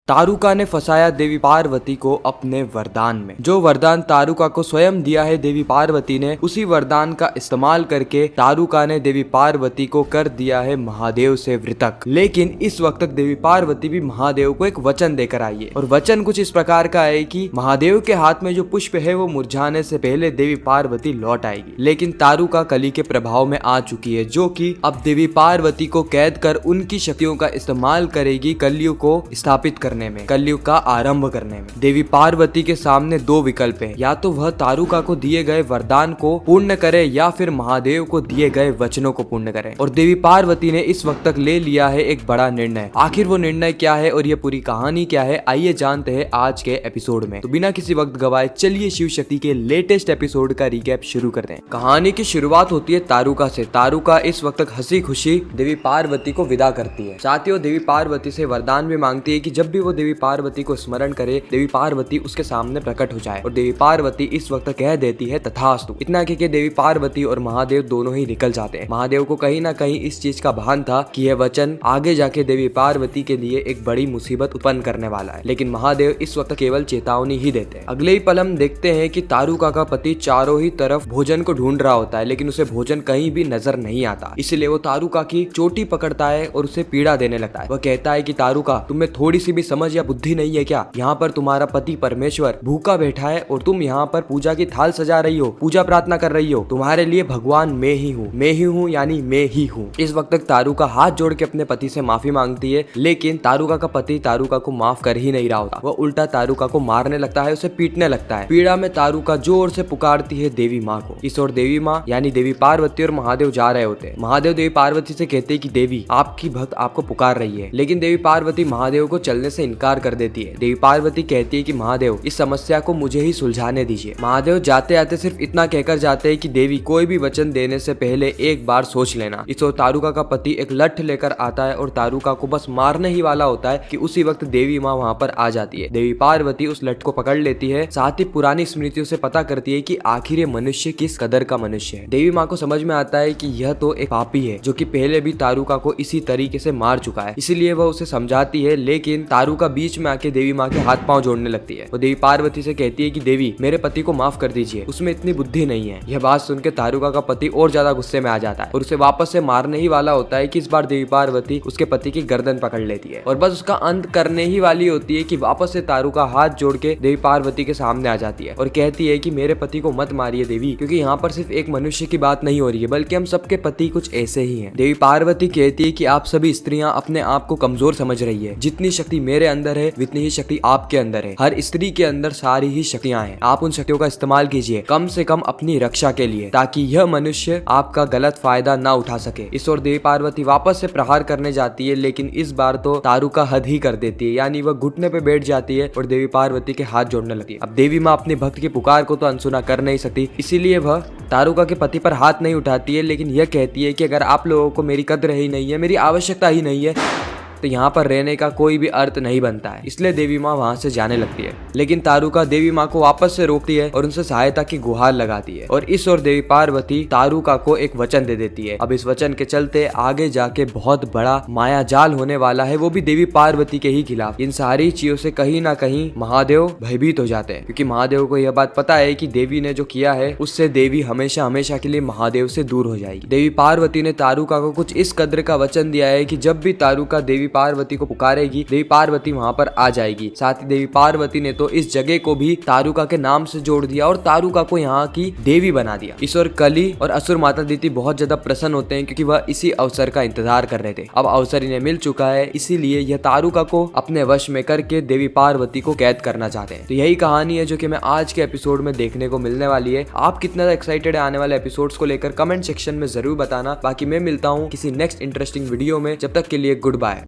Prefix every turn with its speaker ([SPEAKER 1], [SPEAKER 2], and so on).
[SPEAKER 1] तारुका ने फंसाया देवी पार्वती को अपने वरदान में। जो वरदान तारुका को स्वयं दिया है देवी पार्वती ने, उसी वरदान का इस्तेमाल करके तारुका ने देवी पार्वती को कर दिया है महादेव से वृतक। लेकिन इस वक्त तक देवी पार्वती भी महादेव को एक वचन देकर आई है और वचन कुछ इस प्रकार का है कि महादेव के हाथ में जो पुष्प है वो मुरझाने से पहले देवी पार्वती लौट आएगी। लेकिन तारुका कली के प्रभाव में आ चुकी है, जो कि अब देवी पार्वती को कैद कर उनकी शक्तियों का इस्तेमाल करेगी कलयुग को स्थापित करने में, कलयुग का आरंभ करने में। देवी पार्वती के सामने दो विकल्प हैं, या तो वह तारुका को दिए गए वरदान को पूर्ण करे या फिर महादेव को दिए गए वचनों को पूर्ण करे। और देवी पार्वती ने इस वक्त तक ले लिया है एक बड़ा निर्णय। आखिर वो निर्णय क्या है और ये पूरी कहानी क्या है, आइए जानते हैं आज के एपिसोड में। तो बिना किसी वक्त गवाए चलिए शिव शक्ति के लेटेस्ट एपिसोड का रिकैप शुरू करते हैं। कहानी की शुरुआत होती है तारुका से। तारुका इस वक्त तक हंसी खुशी देवी पार्वती को विदा करती है। साथ ही वो देवी पार्वती से वरदान भी मांगती है कि जब भी वो देवी पार्वती को स्मरण करे, देवी पार्वती उसके सामने प्रकट हो जाए। और देवी पार्वती इस वक्त कह देती है तथास्तु। इतना कि देवी पार्वती और महादेव दोनों ही निकल जाते हैं। महादेव को कहीं ना कहीं इस चीज का भान था कि यह वचन आगे जाके देवी पार्वती के लिए एक बड़ी मुसीबत उत्पन्न करने वाला है। लेकिन महादेव इस वक्त केवल चेतावनी ही देते हैं। अगले ही पल हम देखते हैं कि तारुका का पति चारों ही तरफ भोजन को ढूंढ रहा होता है, लेकिन उसे भोजन कहीं भी नजर नहीं आता। इसलिए वो तारुका की चोटी पकड़ता है और उसे पीड़ा देने लगता है। वह कहता है कि तारुका, तुम्हें थोड़ी सी भी समझ या बुद्धि नहीं है क्या? यहाँ पर तुम्हारा पति परमेश्वर भूखा बैठा है और तुम यहाँ पर पूजा की थाल सजा रही हो, पूजा प्रार्थना कर रही हो। तुम्हारे लिए भगवान मैं ही हूँ, यानी मैं ही हूँ। इस वक्त तक तारुका हाथ जोड़ के अपने पति से माफी मांगती है, लेकिन तारुका का पति तारुका को माफ कर ही नहीं रहा होता। वह उल्टा तारुका को मारने लगता है, उसे पीटने लगता है। पीड़ा में तारुका जोर से पुकारती है देवी माँ को। इस ओर देवी माँ यानी देवी पार्वती और महादेव जा रहे होते हैं। महादेव देवी पार्वती से कहते हैं कि देवी, आपकी भक्त आपको पुकार रही है। लेकिन देवी पार्वती महादेव को चलने से इनकार कर देती है। देवी पार्वती कहती है कि महादेव, इस समस्या को मुझे ही सुलझाने दीजिए। महादेव जाते आते सिर्फ इतना कहकर जाते हैं कि देवी, कोई भी वचन देने से पहले एक बार सोच लेना। इस ओर तारुका का पति एक लठ लेकर आता है और तारुका को बस मारने ही वाला होता है कि उसी वक्त देवी माँ वहाँ पर आ जाती है। देवी पार्वती उस लठ को पकड़ लेती है, साथ ही पुरानी स्मृतियों से पता करती है कि आखिर ये मनुष्य किस कदर का मनुष्य है। देवी माँ को समझ में आता है कि यह तो एक पापी है जो कि पहले भी तारुका को इसी तरीके से मार चुका है। इसीलिए वह उसे समझाती है, लेकिन तारुका बीच में आके देवी माँ के हाथ पांव जोड़ने लगती है। वो देवी पार्वती से कहती है कि देवी, मेरे पति को माफ कर दीजिए, उसमें इतनी बुद्धि नहीं है। यह बात सुनकर तारुका का पति और ज्यादा गुस्से में आ जाता है और उसे वापस से मारने ही वाला होता है कि इस बार देवी पार्वती उसके पति की गर्दन पकड़ लेती है और बस उसका अंत करने ही वाली होती है कि वापस से तारुका हाथ जोड़ के देवी पार्वती के सामने आ जाती है और कहती है कि मेरे पति को मत मारिए देवी, क्योंकि यहाँ पर सिर्फ एक मनुष्य की बात नहीं हो रही है, बल्कि हम सबके पति कुछ ऐसे ही हैं। देवी पार्वती कहती है कि आप सभी स्त्रियां अपने आप को कमजोर समझ रही है। जितनी शक्ति मेरे अंदर है उतनी ही शक्ति आपके अंदर है। हर स्त्री के अंदर सारी ही शक्तियां हैं। आप उन शक्तियों का इस्तेमाल कीजिए, कम से कम अपनी रक्षा के लिए, ताकि यह मनुष्य आपका गलत फायदा ना उठा सके। इस ओर देवी पार्वती वापस से प्रहार करने जाती है, लेकिन इस बार तो तारुका हद ही कर देती है, यानी वह घुटने पे बैठ जाती है और देवी पार्वती के हाथ जोड़ने लगती है। अब देवी माँ अपने भक्त की पुकार को तो अनसुना कर नहीं सकती, इसीलिए वह तारुका के पति पर हाथ नहीं उठाती है, लेकिन यह कहती है कि अगर आप लोगों को मेरी कद्र ही नहीं है, मेरी आवश्यकता ही नहीं है, तो यहाँ पर रहने का कोई भी अर्थ नहीं बनता है। इसलिए देवी माँ वहाँ से जाने लगती है। लेकिन तारुका देवी माँ को वापस से रोकती है और उनसे सहायता की गुहार लगाती है। और इस ओर देवी पार्वती तारुका को एक वचन दे देती है। अब इस वचन के चलते आगे जाके बहुत बड़ा माया जाल होने वाला है, वो भी देवी पार्वती के ही खिलाफ। इन सारी चीजों से कहीं ना कहीं महादेव भयभीत हो जाते हैं, क्योंकि महादेव को यह बात पता है कि देवी ने जो किया है उससे देवी हमेशा हमेशा के लिए महादेव से दूर हो जाएगी। देवी पार्वती ने तारुका को कुछ इस कद्र का वचन दिया है कि जब भी तारुका देवी पार्वती को पुकारेगी, देवी पार्वती वहां पर आ जाएगी। साथ ही देवी पार्वती ने तो इस जगह को भी तारुका के नाम से जोड़ दिया और तारुका को यहाँ की देवी बना दिया। इस ओर कली और असुर माता दीति बहुत ज्यादा प्रसन्न होते हैं, क्योंकि वह इसी अवसर का इंतजार कर रहे थे। अब अवसर इन्हें मिल चुका है, इसीलिए यह तारुका को अपने वश में करके देवी पार्वती को कैद करना चाहते हैं। तो यही कहानी है जो कि मैं आज के एपिसोड में देखने को मिलने वाली है। आप कितना एक्साइटेड है आने वाले एपिसोड्स को लेकर, कमेंट सेक्शन में जरूर बताना। बाकी मैं मिलता हूँ किसी नेक्स्ट इंटरेस्टिंग वीडियो में, जब तक के लिए गुड बाय।